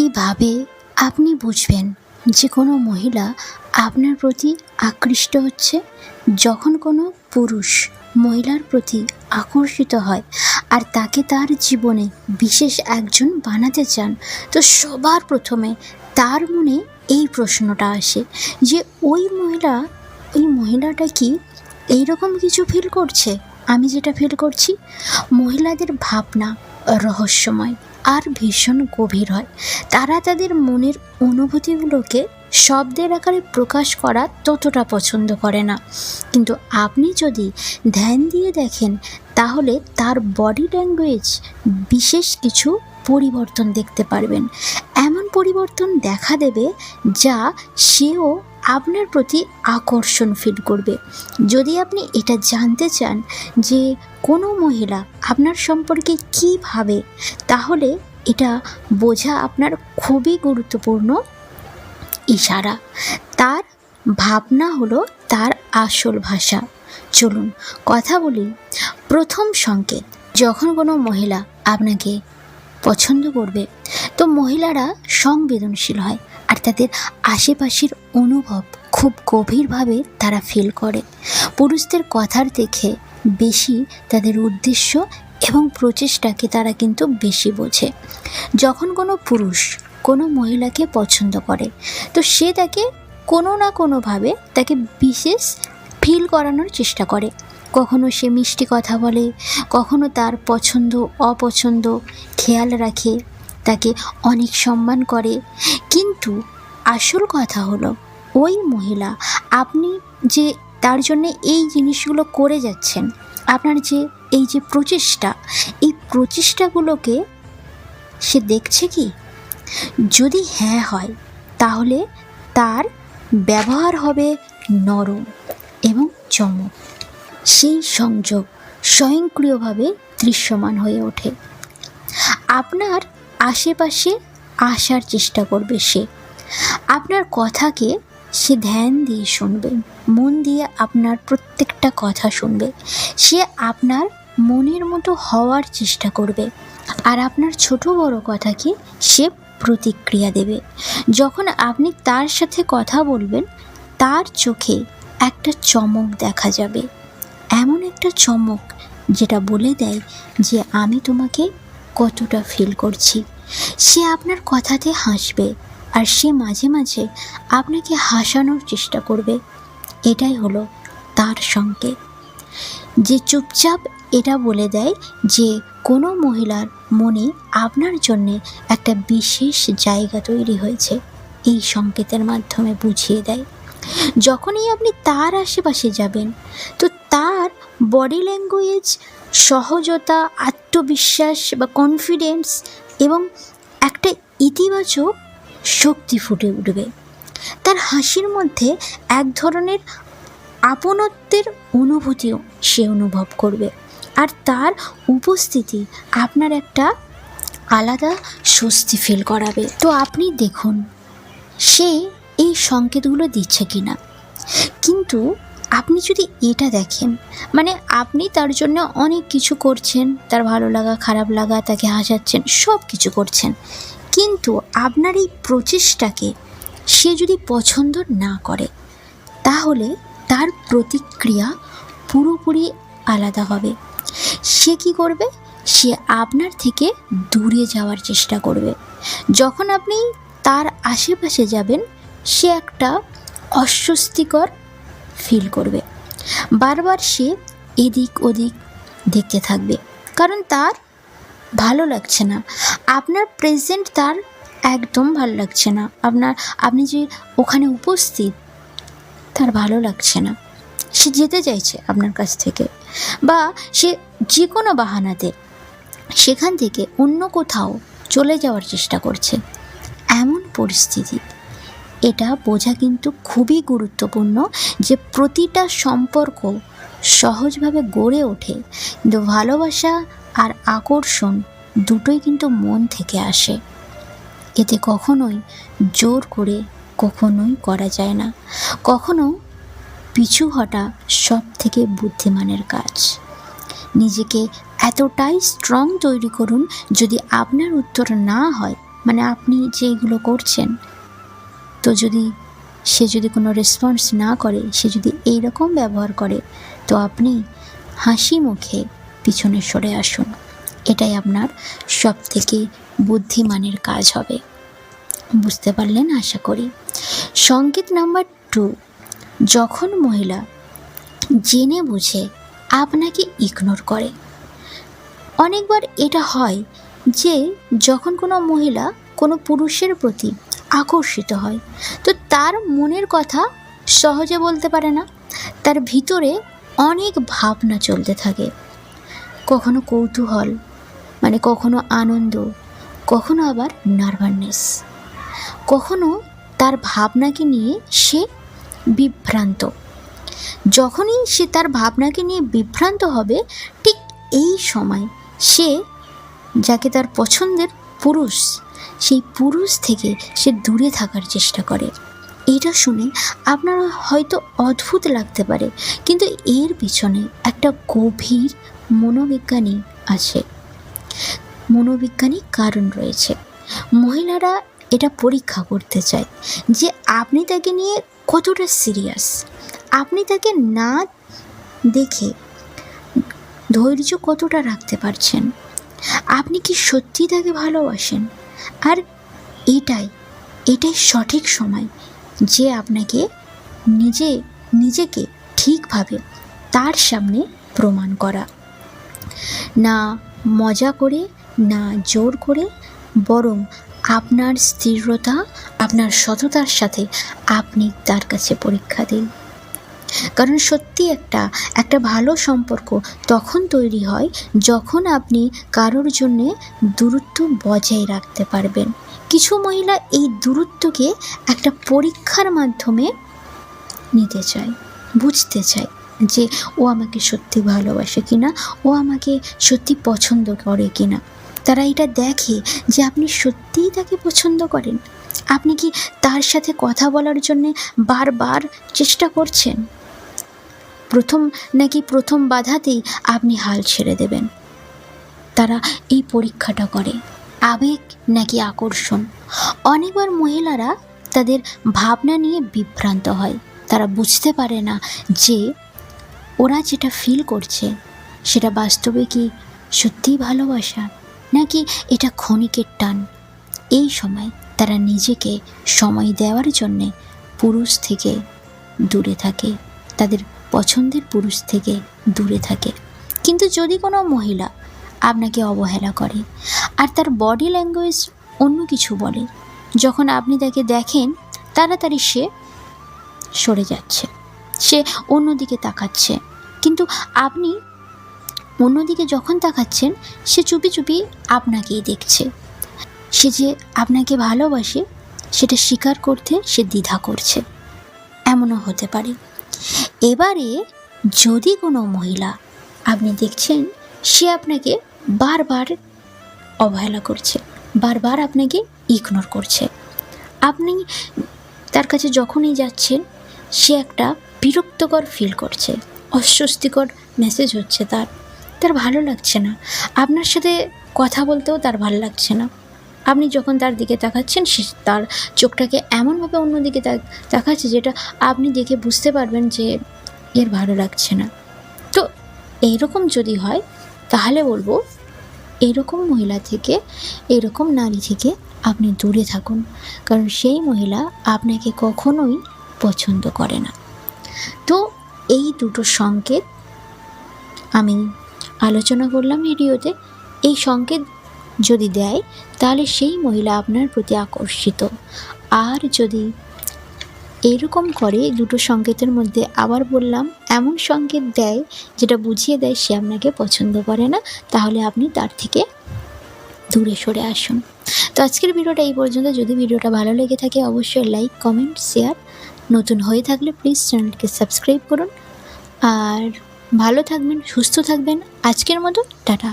কিভাবে আপনি বুঝবেন যে কোনো মহিলা আপনার প্রতি আকৃষ্ট হচ্ছে? যখন কোনো পুরুষ মহিলার প্রতি আকর্ষিত হয় আর তাকে তার জীবনে বিশেষ একজন বানাতে চান, তো সবার প্রথমে তার মনে এই প্রশ্নটা আসে যে ওই মহিলাটা কি এইরকম কিছু ফিল করছে আমি যেটা ফিল করছি? মহিলাদের ভাবনা রহস্যময় আর ভীষণ গভীর হয়। তারা তাদের মনের অনুভূতিগুলোকে শব্দের আকারে প্রকাশ করা ততটা পছন্দ করে না, কিন্তু আপনি যদি ধ্যান দিয়ে দেখেন তাহলে তার বডি ল্যাঙ্গুয়েজ বিশেষ কিছু পরিবর্তন দেখতে পারবেন। এমন পরিবর্তন দেখা দেবে যা সেও আপনার প্রতি আকর্ষণ ফিল করবে। যদি আপনি এটা জানতে চান যে কোনো মহিলা আপনার সম্পর্কে কী ভাবে, তাহলে এটা বোঝা আপনার খুবই গুরুত্বপূর্ণ ইশারা। তার ভাবনা হলো তার আসল ভাষা। চলুন কথা বলি। প্রথম সংকেত, যখন কোনো মহিলা আপনাকে পছন্দ করবে, তো মহিলারা সংবেদনশীল হয় আর তাদের আশেপাশের অনুভব খুব গভীরভাবে তারা ফিল করে। পুরুষদের কথার থেকে বেশি তাদের উদ্দেশ্য এবং প্রচেষ্টাকে তারা কিন্তু বেশি বোঝে। যখন কোনো পুরুষ কোনো মহিলাকে পছন্দ করে, তো সে তাকে কোনো না কোনোভাবে তাকে বিশেষ ফিল করানোর চেষ্টা করে। কখনো সে মিষ্টি কথা বলে, কখনো তার পছন্দ অপছন্দ খেয়াল রাখে, তাকে অনেক সম্মান করে। কিন্তু আসল কথা হলো, ওই মহিলা আপনি যে তার জন্যে এই জিনিসগুলো করে যাচ্ছেন, আপনার যে এই যে প্রচেষ্টা, এই প্রচেষ্টাগুলোকে সে দেখছে কি? যদি হ্যাঁ হয়, তাহলে তার ব্যবহার হবে নরম এবং চমক। সেই সংযোগ স্বয়ংক্রিয়ভাবে দৃশ্যমান হয়ে ওঠে। আপনার আশেপাশে আসার চেষ্টা করবে সে। আপনার কথাকে সে ধ্যান দিয়ে শুনবে, মন দিয়ে আপনার প্রত্যেকটা কথা শুনবে। সে আপনার মনের মতো হওয়ার চেষ্টা করবে আর আপনার ছোট বড় কথাকে সে প্রতিক্রিয়া দেবে। যখন আপনি তার সাথে কথা বলবেন, তার চোখে একটা চমক দেখা যাবে, এমন একটা চমক যেটা বলে দেয় যে আমি তোমাকে কতটা ফিল করছি। সে আপনার কথাতে হাসবে আর সে মাঝে মাঝে আপনাকে হাসানোর চেষ্টা করবে। এটাই হলো তার সংকেত, যে চুপচাপ এটা বলে দেয় যে কোনো মহিলার মনে আপনার জন্যে একটা বিশেষ জায়গা তৈরি হয়েছে। এই সংকেতের মাধ্যমে বুঝিয়ে দেয়। যখনই আপনি তার আশেপাশে যাবেন, তো তার বডি ল্যাঙ্গুয়েজ, সহজতা, আত্মবিশ্বাস বা কনফিডেন্স এবং একটা ইতিবাচক শক্তি ফুটে উঠবে। তার হাসির মধ্যে এক ধরনের আপনত্বের অনুভূতিও সে অনুভব করবে, আর তার উপস্থিতি আপনার একটা আলাদা স্বস্তি ফিল করাবে। তো আপনি দেখুন সে এই সংকেতগুলো দিচ্ছে কি না। কিন্তু আপনি যদি এটা দেখেন, মানে আপনি তার জন্য অনেক কিছু করছেন, তার ভালো লাগা খারাপ লাগা, তাকে হাসাচ্ছেন, সব কিছু করছেন, কিন্তু আপনার এই প্রচেষ্টাকে সে যদি পছন্দ না করে, তাহলে তার প্রতিক্রিয়া পুরোপুরি আলাদা হবে। সে কি করবে? সে আপনার থেকে দূরে যাওয়ার চেষ্টা করবে। যখন আপনি তার আশেপাশে যাবেন, সে একটা অস্বস্তিকর ফিল করবে। বারবার সে এদিক ওদিক দেখতে থাকবে, কারণ তার ভালো লাগছে না। আপনার প্রেজেন্ট তার একদম ভালো লাগছে না। আপনি যে ওখানে উপস্থিত, তার ভালো লাগছে না। সে যেতে চাইছে আপনার কাছ থেকে, বা সে যে কোনো বাহানাতে সেখান থেকে অন্য কোথাও চলে যাওয়ার চেষ্টা করছে। এমন পরিস্থিতি, এটা বোঝা কিন্তু খুবই গুরুত্বপূর্ণ যে প্রতিটা সম্পর্ক সহজভাবে গড়ে ওঠে, কিন্তু ভালোবাসা আর আকর্ষণ দুটোই কিন্তু মন থেকে আসে। এতে কখনোই জোর করে কখনোই করা যায় না। কখনো পিছু হটা সব থেকে বুদ্ধিমানের কাজ। নিজেকে এতটাই স্ট্রং তৈরি করুন, যদি আপনার উত্তর না হয়, মানে আপনি যেগুলো করছেন, তো সে যদি কোনো রেসপন্স না করে, সে যদি এইরকম ব্যবহার করে, তো আপনি হাসি মুখে পিছনে সরে আসুন। এটাই আপনার সবথেকে বুদ্ধিমানের কাজ হবে। বুঝতে পারলেন আশা করি। সংকেত নাম্বার 2, যখন মহিলা জেনে বুঝে আপনাকে ইগনোর করে। অনেকবার এটা হয় যে যখন কোনো মহিলা কোনো পুরুষের প্রতি আকর্ষিত হয়, তো তার মনের কথা সহজে বলতে পারে না। তার ভিতরে অনেক ভাবনা চলতে থাকে, কখনো কৌতূহল, মানে কখনো আনন্দ, কখনো আবার নার্ভাসনেস, কখনো তার ভাবনাকে নিয়ে সে বিভ্রান্ত। যখনই সে তার ভাবনাকে নিয়ে বিভ্রান্ত হবে, ঠিক এই সময় সে যাকে তার পছন্দের পুরুষ, সেই পুরুষ থেকে সে দূরে থাকার চেষ্টা করে। এটা শুনে আপনার হয়তো অদ্ভুত লাগতে পারে, কিন্তু এর পিছনে একটা গভীর মনোবিজ্ঞানিক কারণ রয়েছে। মহিলারা এটা পরীক্ষা করতে চায় যে আপনি তাকে নিয়ে কতটা সিরিয়াস, আপনি তাকে না দেখে ধৈর্য কতটা রাখতে পারছেন, আপনি কি সত্যি তাকে ভালোবাসেন। আর এটাই সঠিক সময় যে আপনাকে নিজেকে ঠিকভাবে তার সামনে প্রমাণ করা, না মজা করে, না জোর করে, বরং আপনার স্থিরতা, আপনার সততার সাথে আপনি তার কাছে পরীক্ষা দিন। কারণ সত্যি একটা ভালো সম্পর্ক তখন তৈরি হয় যখন আপনি কারোর জন্যে দূরত্ব বজায় রাখতে পারবেন। কিছু মহিলা এই দূরত্বকে একটা পরীক্ষার মাধ্যমে নিতে চায়, বুঝতে চায় যে ও আমাকে সত্যি ভালোবাসে কিনা, ও আমাকে সত্যি পছন্দ করে কিনা। তারা এটা দেখে যে আপনি সত্যিই তাকে পছন্দ করেন, আপনি কি তার সাথে কথা বলার জন্যে বারবার চেষ্টা করছেন, প্রথম বাধাতেই আপনি হাল ছেড়ে দেবেন। তারা এই পরীক্ষাটা করে, আবেগ নাকি আকর্ষণ। অনেকবার মহিলারা তাদের ভাবনা নিয়ে বিভ্রান্ত হয়, তারা বুঝতে পারে না যে ওরা যেটা ফিল করছে সেটা বাস্তবে কি সত্যিই ভালোবাসা, নাকি এটা ক্ষণিকের টান। এই সময় তারা নিজেকে সময় দেওয়ার জন্যে পুরুষ থেকে দূরে থাকে, তাদের পছন্দের পুরুষ থেকে দূরে থাকে। কিন্তু যদি কোনো মহিলা আপনাকে অবহেলা করে আর তার বডি ল্যাঙ্গুয়েজ অন্য কিছু বলে, যখন আপনি তাকে দেখেন তাড়াতাড়ি সে সরে যাচ্ছে, সে অন্যদিকে তাকাচ্ছে, কিন্তু আপনি অন্যদিকে যখন তাকাচ্ছেন সে চুপি চুপি আপনাকেই দেখছে। সে যে আপনাকে ভালোবাসে সেটা স্বীকার করতে সে দ্বিধা করছে, এমনও হতে পারে। এবারে যদি কোনো মহিলা আপনি দেখছেন সে আপনাকে বারবার অবহেলা করছে, বারবার আপনাকে ইগনোর করছে, আপনি তার কাছে যখনই যাচ্ছেন সে একটা বিরক্তকর ফিল করছে, অস্বস্তিকর মেসেজ হচ্ছে, তার ভালো লাগছে না, আপনার সাথে কথা বলতেও তার ভালো লাগছে না। আপনি যখন তার দিকে তাকাচ্ছেন সে তার চোখটাকে এমনভাবে অন্যদিকে তাকাচ্ছে যেটা আপনি দেখে বুঝতে পারবেন যে এর ভালো লাগছে না। তো এইরকম যদি হয় তাহলে বলবো এইরকম মহিলা থেকে, এইরকম নারী থেকে আপনি দূরে থাকুন, কারণ সেই মহিলা আপনাকে কখনোই পছন্দ করে না। তো এই দুটো সংকেত আমি আলোচনা করলাম ভিডিওতে। এই সংকেত যদি দেয় তাহলে সেই মহিলা আপনার প্রতি আকর্ষিত, আর যদি এরকম করে দুটো সংকেতের মধ্যে আবার বললাম এমন সংকেত দেয় যেটা বুঝিয়ে দেয় সে আপনাকে পছন্দ করে না, তাহলে আপনি তার থেকে দূরে সরে আসুন। তো আজকের ভিডিওটা এই পর্যন্ত। যদি ভিডিওটা ভালো লেগে থাকে অবশ্যই লাইক, কমেন্ট, শেয়ার। নতুন হয়ে থাকলে প্লিজ চ্যানেলকে সাবস্ক্রাইব করুন। আর ভালো থাকবেন, সুস্থ থাকবেন। আজকের মতো টাটা।